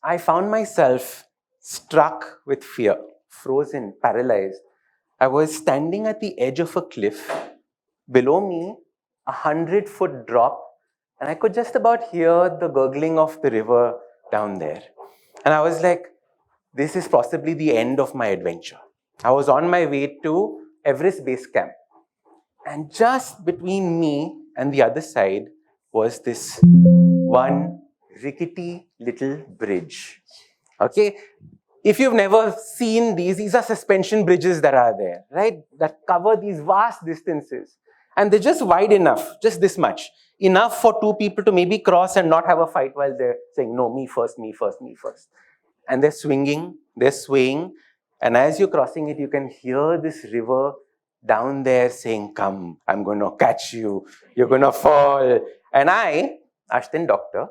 I found myself struck with fear, frozen, paralyzed. I was standing at the edge of a cliff. Below me, 100-foot drop, and I could just about hear the gurgling of the river down there. And I was like, this is possibly the end of my adventure. I was on my way to Everest Base Camp. And just between me and the other side was this one rickety little bridge. Okay? If you've never seen these are suspension bridges that are there, right? That cover these vast distances. And they're just wide enough, just this much. Enough for two people to maybe cross and not have a fight while they're saying, no, me first, me first, me first. And they're swinging, they're swaying. And as you're crossing it, you can hear this river down there saying, come, I'm going to catch you, you're going to fall. And I, Ashdin doctor,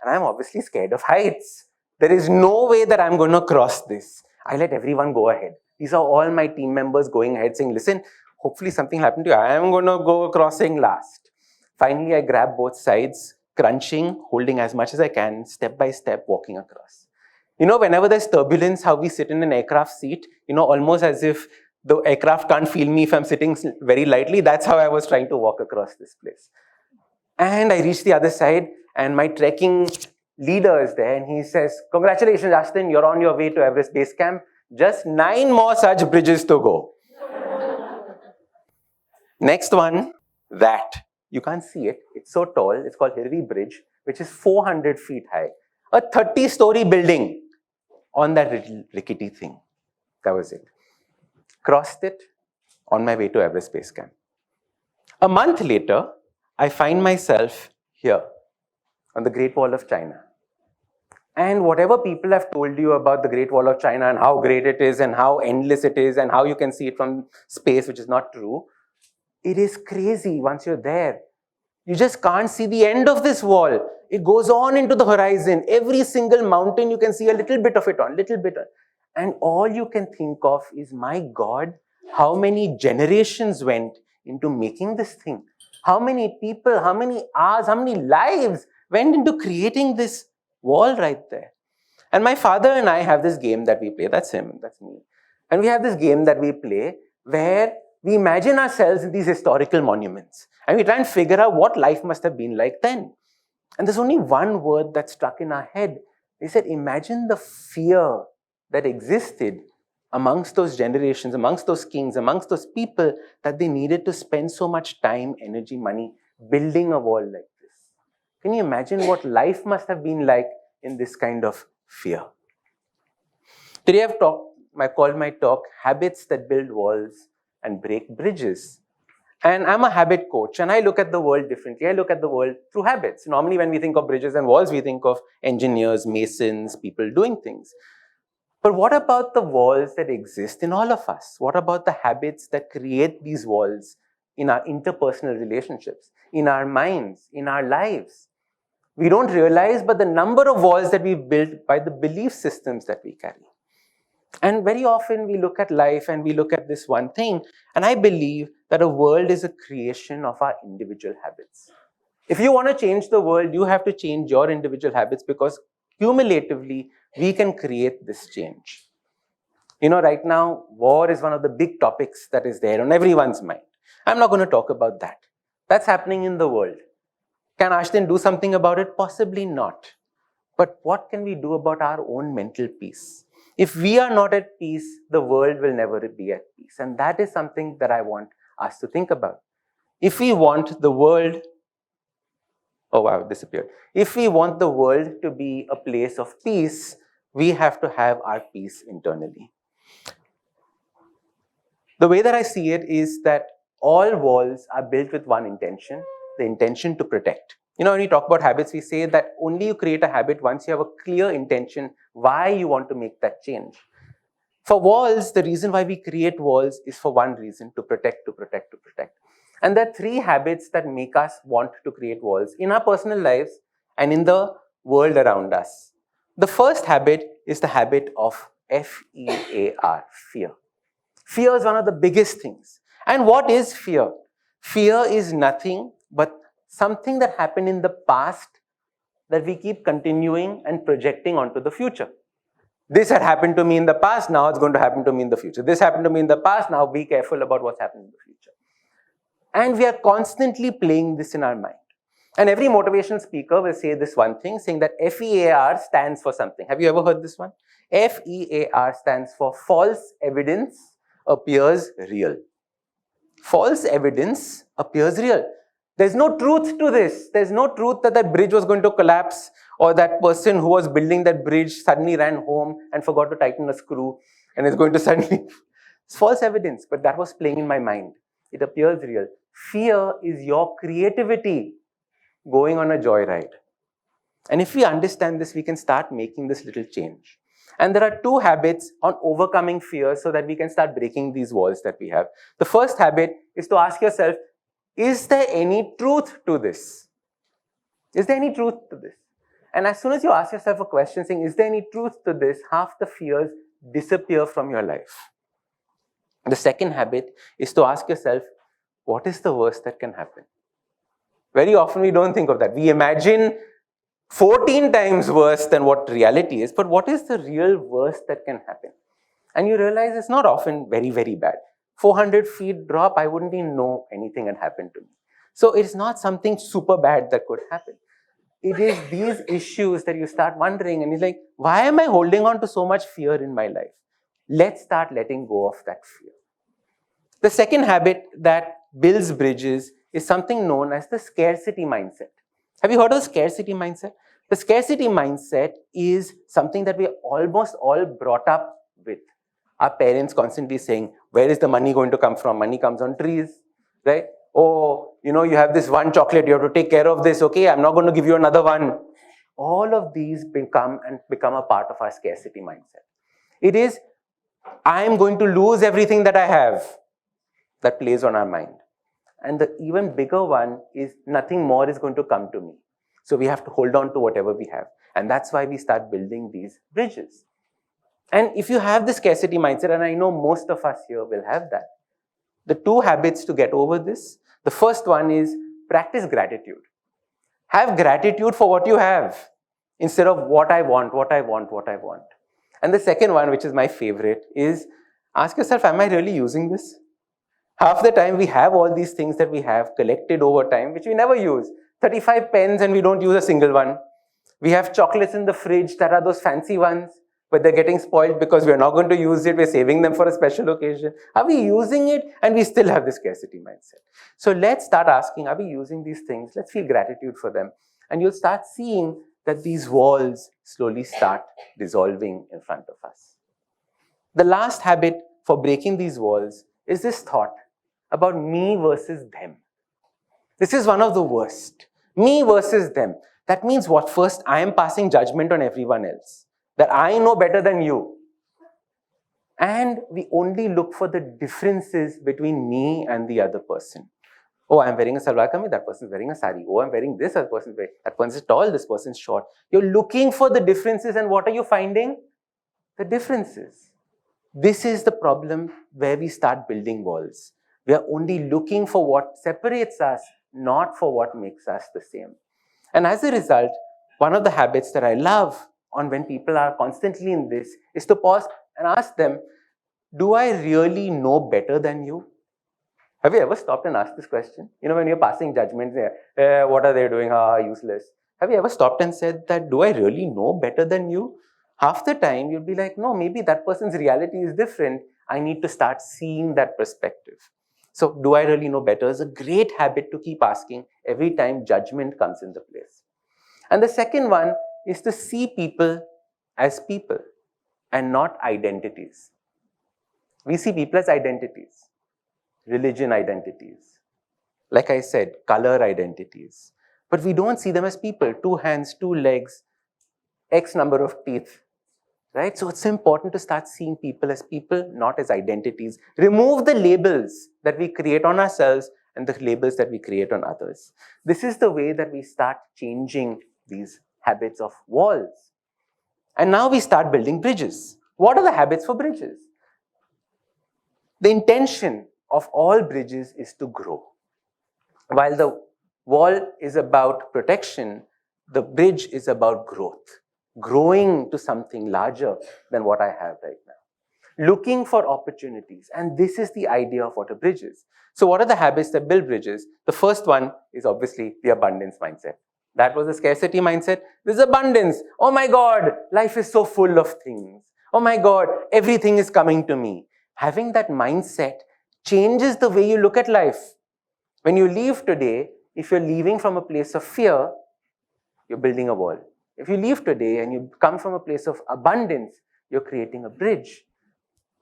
and I'm obviously scared of heights. There is no way that I'm going to cross this. I let everyone go ahead. These are all my team members going ahead saying, listen, hopefully something happened to you. I am going to go crossing last. Finally, I grab both sides, crunching, holding as much as I can, step by step, walking across. Whenever there's turbulence, how we sit in an aircraft seat, almost as if the aircraft can't feel me if I'm sitting very lightly. That's how I was trying to walk across this place. And I reached the other side, and my trekking leader is there, and he says, congratulations, Ashdin, you're on your way to Everest Base Camp. Just 9 more such bridges to go. Next one, that. You can't see it. It's so tall. It's called Hirvi Bridge, which is 400 feet high. A 30-story building on that little rickety thing. That was it. Crossed it on my way to Everest Base Camp. A month later, I find myself here on the Great Wall of China. And whatever people have told you about the Great Wall of China and how great it is and how endless it is and how you can see it from space, which is not true, it is crazy once you're there. You just can't see the end of this wall. It goes on into the horizon. Every single mountain, you can see a little bit of it on, little bit. And all you can think of is, my God, how many generations went into making this thing? How many people, how many hours, how many lives went into creating this wall right there? And my father and I have this game that we play. That's him, that's me. And we have this game that we play where we imagine ourselves in these historical monuments. And we try and figure out what life must have been like then. And there's only one word that stuck in our head. They said, imagine the fear that existed amongst those generations, amongst those kings, amongst those people, that they needed to spend so much time, energy, money building a wall like this. Can you imagine what life must have been like in this kind of fear? Today I've called my talk Habits That Build Walls and Break Bridges. And I'm a habit coach, and I look at the world differently. I look at the world through habits. Normally when we think of bridges and walls, we think of engineers, masons, people doing things. But what about the walls that exist in all of us? What about the habits that create these walls in our interpersonal relationships, in our minds, in our lives? We don't realize, but the number of walls that we've built by the belief systems that we carry. And very often we look at life and we look at this one thing, and I believe that a world is a creation of our individual habits. If you want to change the world, you have to change your individual habits, because cumulatively we can create this change. Right now, war is one of the big topics that is there on everyone's mind. I'm not going to talk about that. That's happening in the world. Can Ashdin do something about it? Possibly not. But what can we do about our own mental peace? If we are not at peace, the world will never be at peace. And that is something that I want us to think about. If we want the world, oh wow, it disappeared. If we want the world to be a place of peace, we have to have our peace internally. The way that I see it is that all walls are built with one intention, the intention to protect. When we talk about habits, we say that only you create a habit once you have a clear intention why you want to make that change. For walls, the reason why we create walls is for one reason: to protect, to protect, to protect. And there are 3 habits that make us want to create walls in our personal lives and in the world around us. The first habit is the habit of F-E-A-R, fear. Fear is one of the biggest things. And what is fear? Fear is nothing but something that happened in the past that we keep continuing and projecting onto the future. This had happened to me in the past, now it's going to happen to me in the future. This happened to me in the past, now be careful about what's happening in the future. And we are constantly playing this in our mind. And every motivational speaker will say this one thing, saying that FEAR stands for something. Have you ever heard this one? FEAR stands for false evidence appears real. False evidence appears real. There's no truth to this. There's no truth that that bridge was going to collapse, or that person who was building that bridge suddenly ran home and forgot to tighten a screw and is going to suddenly... It's false evidence, but that was playing in my mind. It appears real. Fear is your creativity going on a joyride. And if we understand this, we can start making this little change. And there are 2 habits on overcoming fear so that we can start breaking these walls that we have. The first habit is to ask yourself, is there any truth to this? Is there any truth to this? And as soon as you ask yourself a question saying, is there any truth to this? Half the fears disappear from your life. The second habit is to ask yourself, what is the worst that can happen? Very often we don't think of that. We imagine 14 times worse than what reality is, but what is the real worst that can happen? And you realize it's not often very, very bad. 400 feet drop, I wouldn't even know anything had happened to me. So it's not something super bad that could happen. It is these issues that you start wondering, and you're like, why am I holding on to so much fear in my life? Let's start letting go of that fear. The second habit that builds bridges is something known as the scarcity mindset. Have you heard of the scarcity mindset? The scarcity mindset is something that we are almost all brought up with. Our parents constantly saying, where is the money going to come from? Money comes on trees, right? Oh, you know, you have this one chocolate, you have to take care of this. Okay, I'm not going to give you another one. All of these become a part of our scarcity mindset. It is, I am going to lose everything that I have. That plays on our mind. And the even bigger one is nothing more is going to come to me. So we have to hold on to whatever we have. And that's why we start building these bridges. And if you have the scarcity mindset, and I know most of us here will have that, the 2 habits to get over this, the first one is practice gratitude. Have gratitude for what you have instead of what I want, what I want, what I want. And the second one, which is my favorite, is ask yourself, am I really using this? Half the time we have all these things that we have collected over time, which we never use. 35 pens and we don't use a single one. We have chocolates in the fridge that are those fancy ones, but they're getting spoiled because we're not going to use it. We're saving them for a special occasion. Are we using it? And we still have this scarcity mindset. So let's start asking, are we using these things? Let's feel gratitude for them. And you'll start seeing that these walls slowly start dissolving in front of us. The last habit for breaking these walls is this thought about me versus them. This is one of the worst. Me versus them. That means what? First, I am passing judgment on everyone else. That I know better than you. And we only look for the differences between me and the other person. Oh, I'm wearing a salwar kameez, that person's wearing a sari. Oh, I'm wearing this, that person's tall, this person's short. You're looking for the differences, and what are you finding? The differences. This is the problem where we start building walls. We are only looking for what separates us, not for what makes us the same. And as a result, one of the habits that I love on when people are constantly in this is to pause and ask them, do I really know better than you? Have you ever stopped and asked this question? You know, when you're passing judgments, what are they doing? Useless. Have you ever stopped and said that, do I really know better than you? Half the time, you'll be like, no, maybe that person's reality is different. I need to start seeing that perspective. So, do I really know better is a great habit to keep asking every time judgment comes into place. And the second one is to see people as people and not identities. We see people as identities, religion identities, like I said, color identities. But we don't see them as people, 2 hands, 2 legs, X number of teeth. Right? So it's important to start seeing people as people, not as identities. Remove the labels that we create on ourselves and the labels that we create on others. This is the way that we start changing these habits of walls. And now we start building bridges. What are the habits for bridges? The intention of all bridges is to grow. While the wall is about protection, The bridge is about growth, growing to something larger than what I have right now. Looking for opportunities. And this is the idea of what a bridge is. So what are the habits that build bridges? The first one is obviously the abundance mindset. That was the scarcity mindset. There's abundance. Oh my God, life is so full of things. Oh my God, everything is coming to me. Having that mindset changes the way you look at life. When you leave today, if you're leaving from a place of fear, you're building a wall. If you leave today and you come from a place of abundance, you're creating a bridge.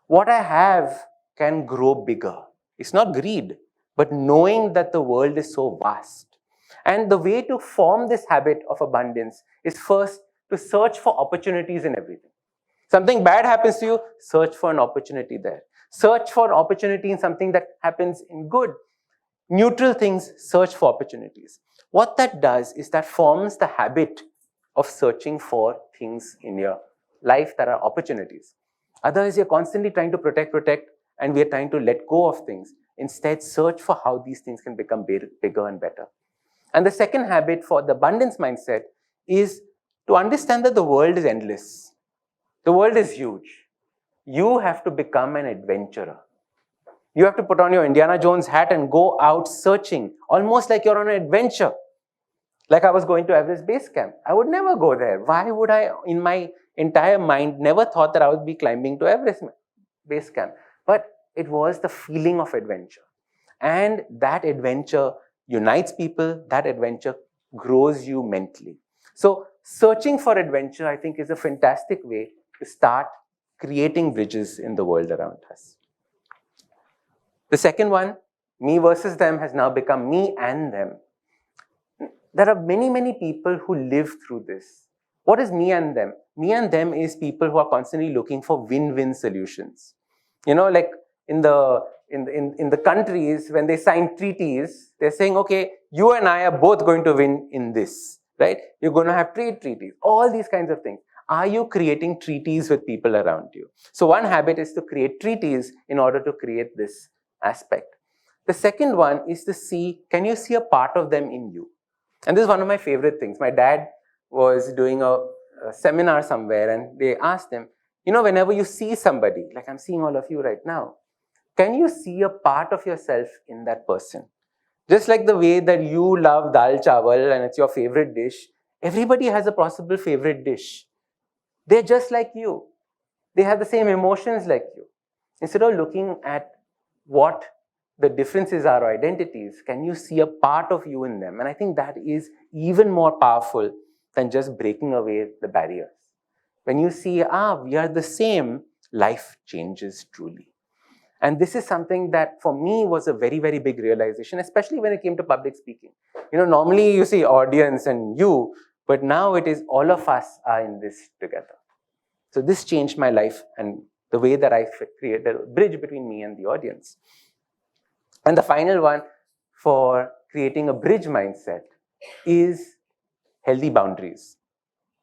What I have can grow bigger. It's not greed, but knowing that the world is so vast. And the way to form this habit of abundance is first to search for opportunities in everything. Something bad happens to you, search for an opportunity there. Search for an opportunity in something that happens in good. Neutral things, search for opportunities. What that does is that forms the habit of searching for things in your life that are opportunities. Otherwise, you're constantly trying to protect, and we're trying to let go of things. Instead, search for how these things can become bigger and better. And the second habit for the abundance mindset is to understand that the world is endless. The world is huge. You have to become an adventurer. You have to put on your Indiana Jones hat and go out searching, almost like you're on an adventure. Like I was going to Everest Base Camp. I would never go there. Why would I, in my entire mind, never thought that I would be climbing to Everest Base Camp? But it was the feeling of adventure. And that adventure unites people. That adventure grows you mentally. So searching for adventure, I think, is a fantastic way to start creating bridges in the world around us. The second one, me versus them, has now become me and them. There are many, many people who live through this. What is me and them? Me and them is people who are constantly looking for win-win solutions. You know, like in the countries, when they sign treaties, they're saying, okay, you and I are both going to win in this, right? You're going to have trade treaties, all these kinds of things. Are you creating treaties with people around you? So one habit is to create treaties in order to create this aspect. The second one is to see, can you see a part of them in you? And this is one of my favorite things. My dad was doing a seminar somewhere, and they asked him, you know, whenever you see somebody, like I'm seeing all of you right now, can you see a part of yourself in that person? Just like the way that you love dal chawal and it's your favorite dish, everybody has a possible favorite dish. They're just like you. They have the same emotions like you. Instead of looking at what the differences are or identities, can you see a part of you in them? And I think that is even more powerful than just breaking away the barriers. When you see, we are the same, life changes truly. And this is something that for me was a very, very big realization, especially when it came to public speaking. You know, normally you see audience and you, but now it is all of us are in this together. So this changed my life and the way that I created a bridge between me and the audience. And the final one for creating a bridge mindset is healthy boundaries.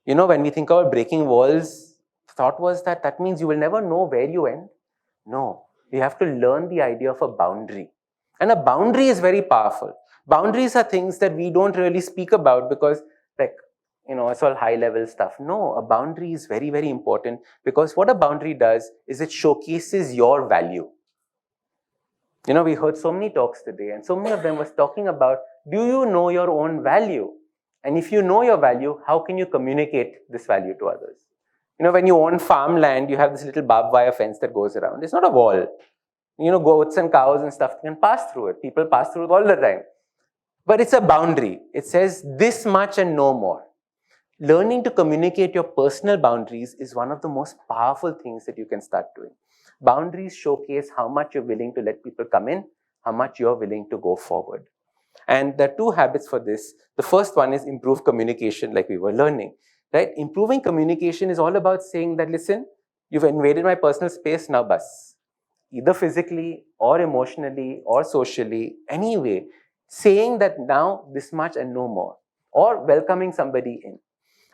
You know, when we think about breaking walls, thought was that means you will never know where you end. No, you have to learn the idea of a boundary. And a boundary is very powerful. Boundaries are things that we don't really speak about because, like, you know, it's all high level stuff. No, a boundary is very, very important because what a boundary does is it showcases your value. You know, we heard so many talks today and so many of them was talking about, do you know your own value? And if you know your value, how can you communicate this value to others? You know, when you own farmland, you have this little barbed wire fence that goes around. It's not a wall. You know, goats and cows and stuff can pass through it. People pass through it all the time. But it's a boundary. It says this much and no more. Learning to communicate your personal boundaries is one of the most powerful things that you can start doing. Boundaries showcase how much you're willing to let people come in, how much you're willing to go forward. And there are two habits for this. The first one is improve communication, like we were learning, right? Improving communication is all about saying that, listen, you've invaded my personal space, now bus. Either physically or emotionally or socially, anyway, saying that now this much and no more, or welcoming somebody in.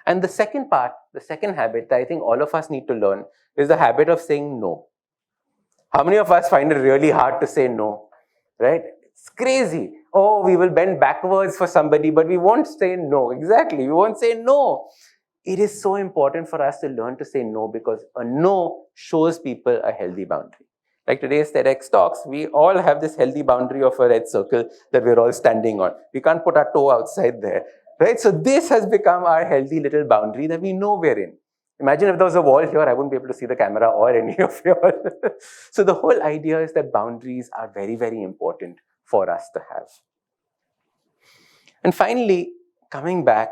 And the second part, the second habit that I think all of us need to learn is the habit of saying no. How many of us find it really hard to say no, right? It's crazy. Oh, we will bend backwards for somebody, but we won't say no. Exactly, we won't say no. It is so important for us to learn to say no, because a no shows people a healthy boundary. Like today's TEDx talks, we all have this healthy boundary of a red circle that we're all standing on. We can't put our toe outside there, right? So this has become our healthy little boundary that we know we're in. Imagine if there was a wall here, I wouldn't be able to see the camera or any of you. So the whole idea is that boundaries are very, very important for us to have. And finally, coming back,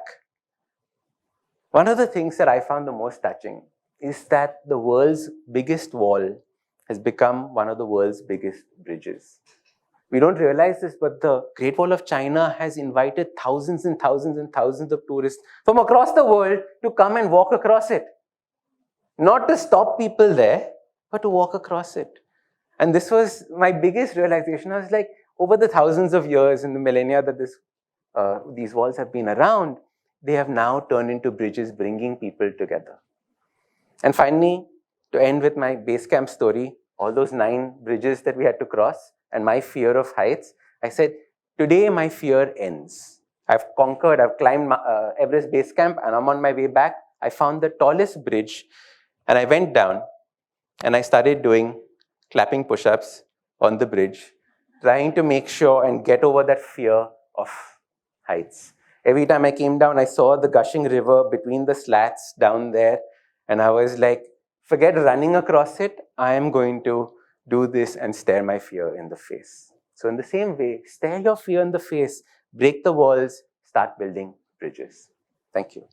one of the things that I found the most touching is that the world's biggest wall has become one of the world's biggest bridges. We don't realize this, but the Great Wall of China has invited thousands and thousands and thousands of tourists from across the world to come and walk across it. Not to stop people there, but to walk across it. And this was my biggest realization. I was like, over the thousands of years in the millennia that these walls have been around, they have now turned into bridges, bringing people together. And finally, to end with my base camp story, all those 9 bridges that we had to cross and my fear of heights, I said, today my fear ends. I've conquered, I've climbed Everest base camp, and I'm on my way back. I found the tallest bridge, and I went down and I started doing clapping push-ups on the bridge, trying to make sure and get over that fear of heights. Every time I came down, I saw the gushing river between the slats down there, and I was like, forget running across it, I am going to do this and stare my fear in the face. So in the same way, stare your fear in the face, break the walls, start building bridges. Thank you.